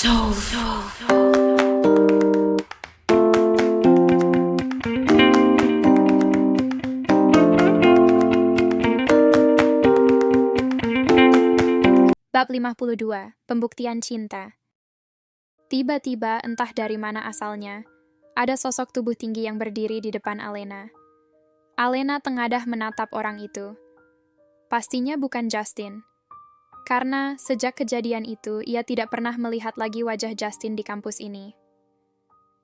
Bab 52, Pembuktian Cinta. Tiba-tiba, entah dari mana asalnya, ada sosok tubuh tinggi yang berdiri di depan Alena. Alena tengadah menatap orang itu. Pastinya bukan Justin. Karena sejak kejadian itu, ia tidak pernah melihat lagi wajah Justin di kampus ini.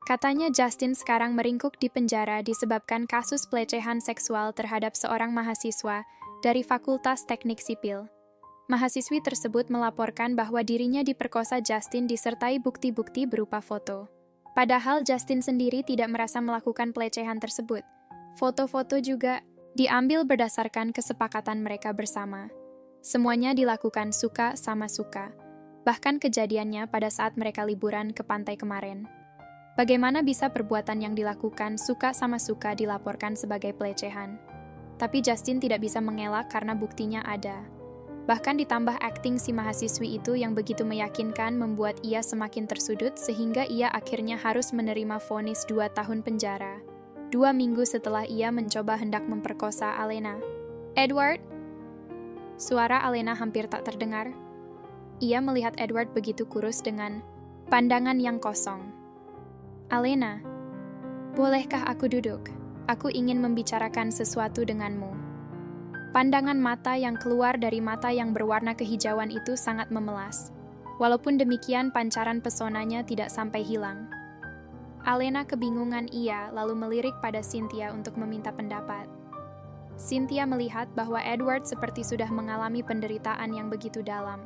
Katanya Justin sekarang meringkuk di penjara disebabkan kasus pelecehan seksual terhadap seorang mahasiswa dari Fakultas Teknik Sipil. Mahasiswi tersebut melaporkan bahwa dirinya diperkosa Justin disertai bukti-bukti berupa foto. Padahal Justin sendiri tidak merasa melakukan pelecehan tersebut. Foto-foto juga diambil berdasarkan kesepakatan mereka bersama. Semuanya dilakukan suka sama suka. Bahkan kejadiannya pada saat mereka liburan ke pantai kemarin. Bagaimana bisa perbuatan yang dilakukan suka sama suka dilaporkan sebagai pelecehan? Tapi Justin tidak bisa mengelak karena buktinya ada. Bahkan ditambah akting si mahasiswi itu yang begitu meyakinkan membuat ia semakin tersudut sehingga ia akhirnya harus menerima vonis 2 tahun penjara. 2 minggu setelah ia mencoba hendak memperkosa Alena. Edward? Suara Alena hampir tak terdengar. Ia melihat Edward begitu kurus dengan pandangan yang kosong. Alena, bolehkah aku duduk? Aku ingin membicarakan sesuatu denganmu. Pandangan mata yang keluar dari mata yang berwarna kehijauan itu sangat memelas. Walaupun demikian, pancaran pesonanya tidak sampai hilang. Alena kebingungan lalu melirik pada Cynthia untuk meminta pendapat. Cynthia melihat bahwa Edward seperti sudah mengalami penderitaan yang begitu dalam.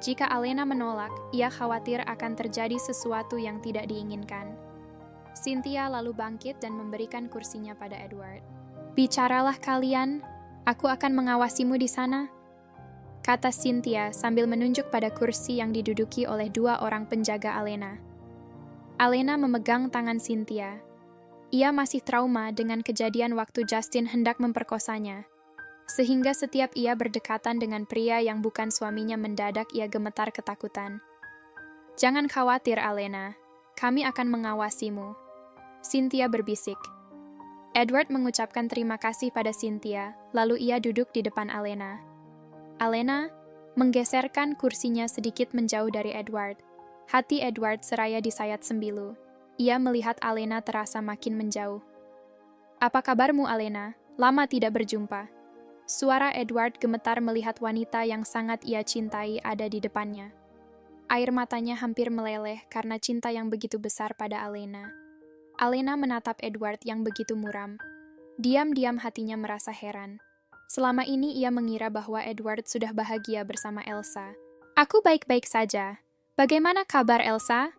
Jika Alena menolak, ia khawatir akan terjadi sesuatu yang tidak diinginkan. Cynthia lalu bangkit dan memberikan kursinya pada Edward. Bicaralah kalian. Aku akan mengawasimu di sana, kata Cynthia sambil menunjuk pada kursi yang diduduki oleh 2 orang penjaga Alena. Alena memegang tangan Cynthia. Ia masih trauma dengan kejadian waktu Justin hendak memperkosanya, sehingga setiap ia berdekatan dengan pria yang bukan suaminya mendadak ia gemetar ketakutan. Jangan khawatir Alena, kami akan mengawasimu, Cynthia berbisik. Edward mengucapkan terima kasih pada Cynthia, lalu ia duduk di depan Alena. Alena menggeserkan kursinya sedikit menjauh dari Edward. Hati Edward seraya disayat sembilu. Ia melihat Alena terasa makin menjauh. Apa kabarmu, Alena? Lama tidak berjumpa. Suara Edward gemetar melihat wanita yang sangat ia cintai ada di depannya. Air matanya hampir meleleh karena cinta yang begitu besar pada Alena. Alena menatap Edward yang begitu muram. Diam-diam hatinya merasa heran. Selama ini ia mengira bahwa Edward sudah bahagia bersama Elsa. Aku baik-baik saja. Bagaimana kabar Elsa?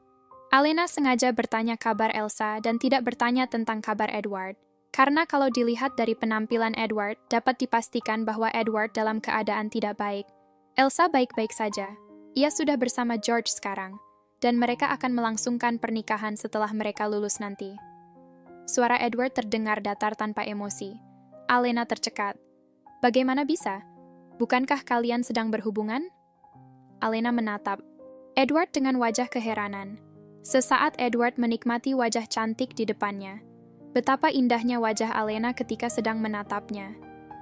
Alena sengaja bertanya kabar Elsa dan tidak bertanya tentang kabar Edward. Karena kalau dilihat dari penampilan Edward, dapat dipastikan bahwa Edward dalam keadaan tidak baik. Elsa baik-baik saja. Ia sudah bersama George sekarang. Dan mereka akan melangsungkan pernikahan setelah mereka lulus nanti. Suara Edward terdengar datar tanpa emosi. Alena tercekat. Bagaimana bisa? Bukankah kalian sedang berhubungan? Alena menatap Edward dengan wajah keheranan. Sesaat Edward menikmati wajah cantik di depannya. Betapa indahnya wajah Alena ketika sedang menatapnya.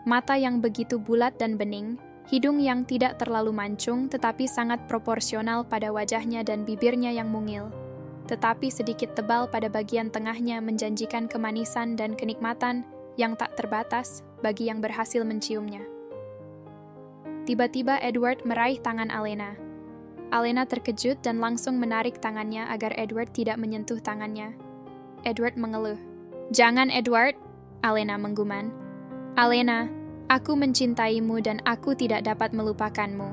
Mata yang begitu bulat dan bening, hidung yang tidak terlalu mancung tetapi sangat proporsional pada wajahnya dan bibirnya yang mungil, tetapi sedikit tebal pada bagian tengahnya menjanjikan kemanisan dan kenikmatan yang tak terbatas bagi yang berhasil menciumnya. Tiba-tiba Edward meraih tangan Alena. Alena terkejut dan langsung menarik tangannya agar Edward tidak menyentuh tangannya. Edward mengeluh. "Jangan Edward," Alena menggumam. "Alena, aku mencintaimu dan aku tidak dapat melupakanmu.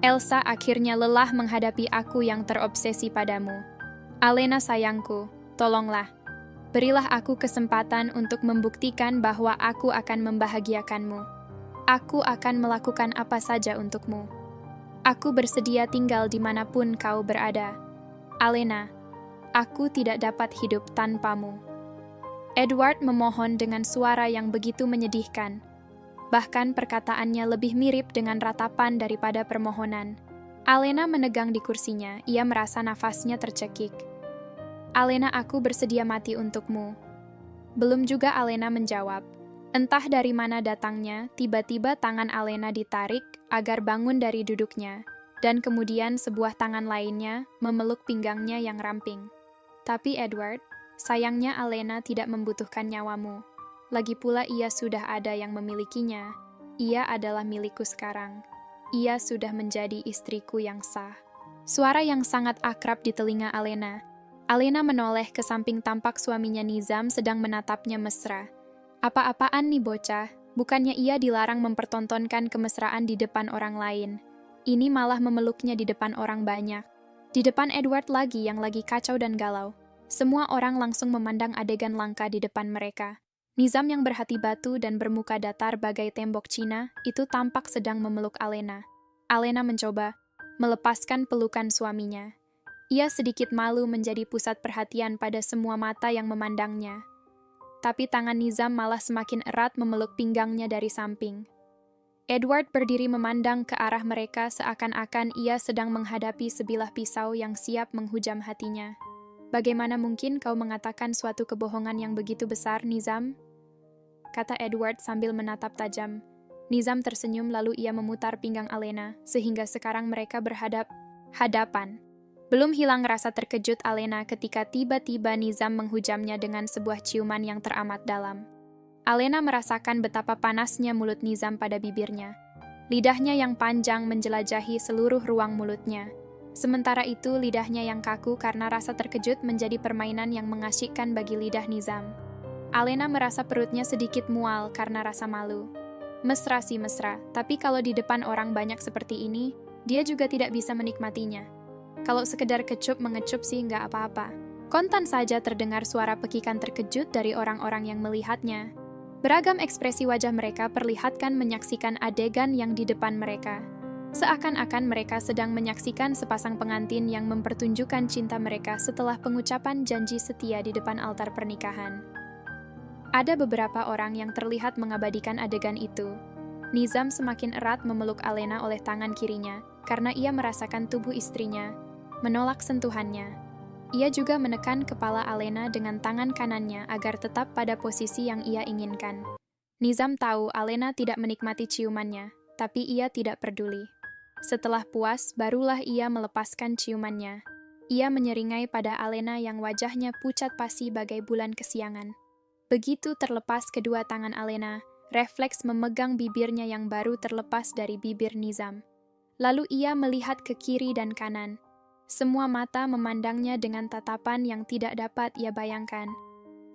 Elsa akhirnya lelah menghadapi aku yang terobsesi padamu. Alena sayangku, tolonglah. Berilah aku kesempatan untuk membuktikan bahwa aku akan membahagiakanmu. Aku akan melakukan apa saja untukmu. Aku bersedia tinggal dimanapun kau berada. Alena, aku tidak dapat hidup tanpamu." Edward memohon dengan suara yang begitu menyedihkan. Bahkan perkataannya lebih mirip dengan ratapan daripada permohonan. Alena menegang di kursinya, ia merasa nafasnya tercekik. Alena, aku bersedia mati untukmu. Belum juga Alena menjawab. Entah dari mana datangnya, tiba-tiba tangan Alena ditarik agar bangun dari duduknya, dan kemudian sebuah tangan lainnya memeluk pinggangnya yang ramping. Tapi Edward, sayangnya Alena tidak membutuhkan nyawamu. Lagi pula ia sudah ada yang memilikinya. Ia adalah milikku sekarang. Ia sudah menjadi istriku yang sah. Suara yang sangat akrab di telinga Alena. Alena menoleh ke samping, tampak suaminya Nizam sedang menatapnya mesra. Apa-apaan nih bocah? Bukannya ia dilarang mempertontonkan kemesraan di depan orang lain. Ini malah memeluknya di depan orang banyak. Di depan Edward lagi yang lagi kacau dan galau. Semua orang langsung memandang adegan langka di depan mereka. Nizam yang berhati batu dan bermuka datar bagai tembok Cina itu tampak sedang memeluk Alena. Alena mencoba melepaskan pelukan suaminya. Ia sedikit malu menjadi pusat perhatian pada semua mata yang memandangnya. Tapi tangan Nizam malah semakin erat memeluk pinggangnya dari samping. Edward berdiri memandang ke arah mereka seakan-akan ia sedang menghadapi sebilah pisau yang siap menghujam hatinya. Bagaimana mungkin kau mengatakan suatu kebohongan yang begitu besar, Nizam? Kata Edward sambil menatap tajam. Nizam tersenyum lalu ia memutar pinggang Alena, sehingga sekarang mereka berhadapan. Belum hilang rasa terkejut Alena ketika tiba-tiba Nizam menghujamnya dengan sebuah ciuman yang teramat dalam. Alena merasakan betapa panasnya mulut Nizam pada bibirnya. Lidahnya yang panjang menjelajahi seluruh ruang mulutnya. Sementara itu lidahnya yang kaku karena rasa terkejut menjadi permainan yang mengasyikkan bagi lidah Nizam. Alena merasa perutnya sedikit mual karena rasa malu. Mesra sih mesra, tapi kalau di depan orang banyak seperti ini, dia juga tidak bisa menikmatinya. Kalau sekedar mengecup sih nggak apa-apa. Kontan saja terdengar suara pekikan terkejut dari orang-orang yang melihatnya. Beragam ekspresi wajah mereka perlihatkan menyaksikan adegan yang di depan mereka. Seakan-akan mereka sedang menyaksikan sepasang pengantin yang mempertunjukkan cinta mereka setelah pengucapan janji setia di depan altar pernikahan. Ada beberapa orang yang terlihat mengabadikan adegan itu. Nizam semakin erat memeluk Alena oleh tangan kirinya, karena ia merasakan tubuh istrinya menolak sentuhannya. Ia juga menekan kepala Alena dengan tangan kanannya agar tetap pada posisi yang ia inginkan. Nizam tahu Alena tidak menikmati ciumannya, tapi ia tidak peduli. Setelah puas, barulah ia melepaskan ciumannya. Ia menyeringai pada Alena yang wajahnya pucat pasi bagai bulan kesiangan. Begitu terlepas kedua tangan Alena, refleks memegang bibirnya yang baru terlepas dari bibir Nizam. Lalu ia melihat ke kiri dan kanan. Semua mata memandangnya dengan tatapan yang tidak dapat ia bayangkan.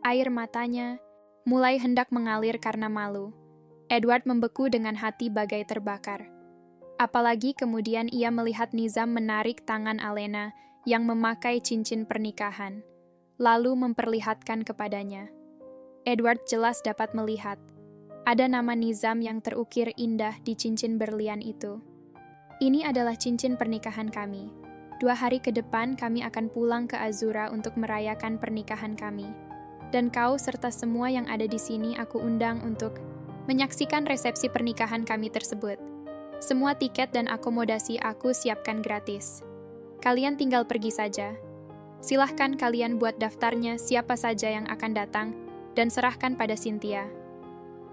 Air matanya mulai hendak mengalir karena malu. Edward membeku dengan hati bagai terbakar. Apalagi kemudian ia melihat Nizam menarik tangan Alena yang memakai cincin pernikahan, lalu memperlihatkan kepadanya. Edward jelas dapat melihat. Ada nama Nizam yang terukir indah di cincin berlian itu. Ini adalah cincin pernikahan kami. 2 hari ke depan kami akan pulang ke Azura untuk merayakan pernikahan kami. Dan kau serta semua yang ada di sini aku undang untuk menyaksikan resepsi pernikahan kami tersebut. Semua tiket dan akomodasi aku siapkan gratis. Kalian tinggal pergi saja. Silahkan kalian buat daftarnya siapa saja yang akan datang dan serahkan pada Cynthia.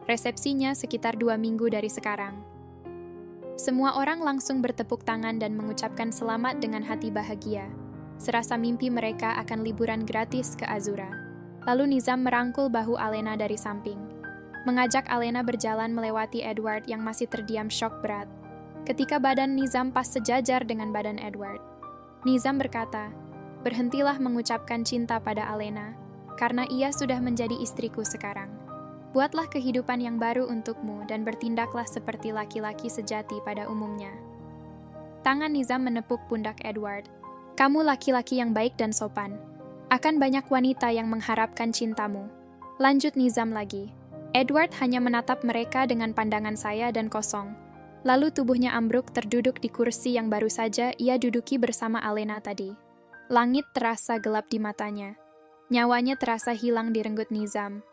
Resepsinya sekitar 2 minggu dari sekarang. Semua orang langsung bertepuk tangan dan mengucapkan selamat dengan hati bahagia. Serasa mimpi mereka akan liburan gratis ke Azura. Lalu Nizam merangkul bahu Alena dari samping. Mengajak Alena berjalan melewati Edward yang masih terdiam syok berat. Ketika badan Nizam pas sejajar dengan badan Edward. Nizam berkata, "Berhentilah mengucapkan cinta pada Alena, karena ia sudah menjadi istriku sekarang. Buatlah kehidupan yang baru untukmu dan bertindaklah seperti laki-laki sejati pada umumnya." Tangan Nizam menepuk pundak Edward. "Kamu laki-laki yang baik dan sopan. Akan banyak wanita yang mengharapkan cintamu." Lanjut Nizam lagi. Edward hanya menatap mereka dengan pandangan saya dan kosong. Lalu tubuhnya ambruk terduduk di kursi yang baru saja ia duduki bersama Alena tadi. Langit terasa gelap di matanya. Nyawanya terasa hilang di renggut Nizam.